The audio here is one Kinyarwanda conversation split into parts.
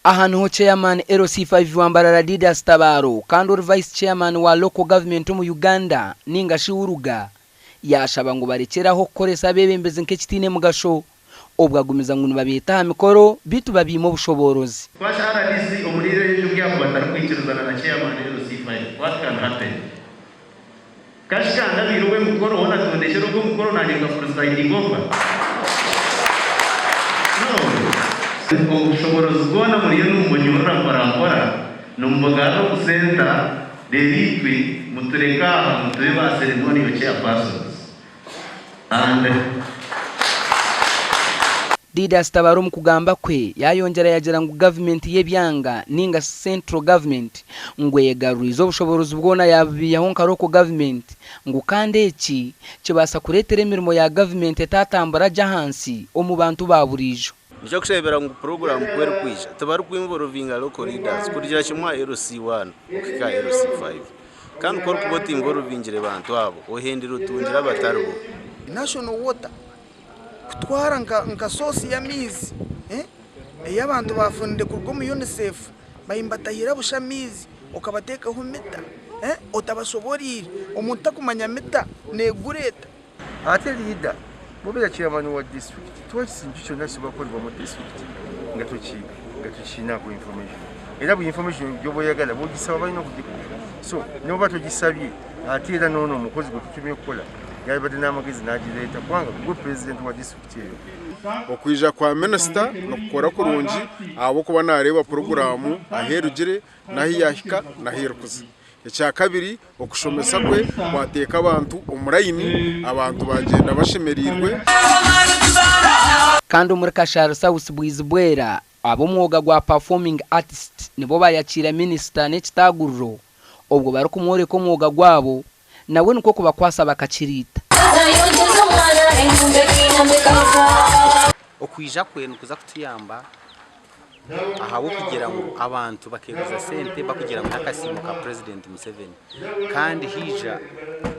ahantu ho chairman LC5 wambarara Didas Tabaro kandi uri vice chairman wa local government mu Uganda ninga shiwuruga yashaba ngo barekeraho koresa Abebembezi nk'ekitine mu gasho obwagumiza ngo babita mikoro bitu babimo bushoborozi kwasha RDC umuriro y'ubya kubatara kwikiruzana na chairman LC5 what can happen kashikanga biruwe mukoro ona tondeshero ko mukoro nanyenga president ngomba ubushoborozi bwona muri yo n'umunyura barambora numbagaro center deritwe mutureka mutube ba ceremony yo chairpersons and Didas Tabaro mu kugamba kwe yayongera yagira ngo government yebyanga ninga central government ngo yegarurizo ubushoborozi bwona yabiyaho nkaroko government ngo kandi iki kibasa kuretera imirimo ya government etatambara jahansi omu bantu baburijo Nje kushebera ngo program kwere kwisha tabaru kwimvorovinga local leaders kugira kimwa LC1 ukika LC5 kandi ukora kubota imvorovingire bantu abo ohendera utungira batarubo national water kutwara nka source ya mizi y'abantu bafunde kurwo mu UNICEF bayimbatahira busha mizi ukabateka ho meta utabasoborira umuntu akumanya meta negureta ate leader mubira chairman wa district twasinjisho nasiba ko mu district ngatuchina ku information era bu information yobo yagala bo gisaba bayino kugikora so no bato gisabye ate era nono mukozi gutumye kola yari bade namagezi nagireta kwanga ku president wa district yo okwija kwa Minisita no gukora kurungi abo kuba nareba program aherugire nahiyahika nahirukuza icya kabiri okushomesa kwe kwateka abantu umurayini abantu bagenda bashemerirwe kandi muri Kashara South Bwizibwera abo mwoga gwa performing artist nibo bayakira Minisita n'ekitaguriro obwo bari kumwore ko mwoga gwabo nawe nuko kubakwasa bakakirita okwija kwenu kuza kutuyamba ahawo kugira ngo abantu bakeguza sente bakugira ngo nakasimo ka president Museveni kandi hija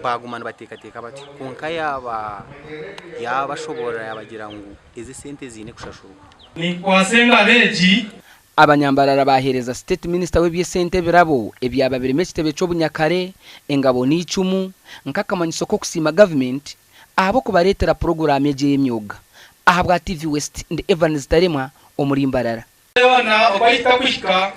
bagumana batekateka bati kunka yabashobora yabagira ngo izi sente zine kushashuruka ni kwasenga beji abanyambarara bahereza state minister w'ebye sente birabo ebyababiri mekitebe cyo bunyakare engabo n'icumu nkakamanyiso ko kusima government abo kubaretera program yeje y'imyuga ahabwa TV West and Evans Tarema omuri Mbarara Wana obaita kushika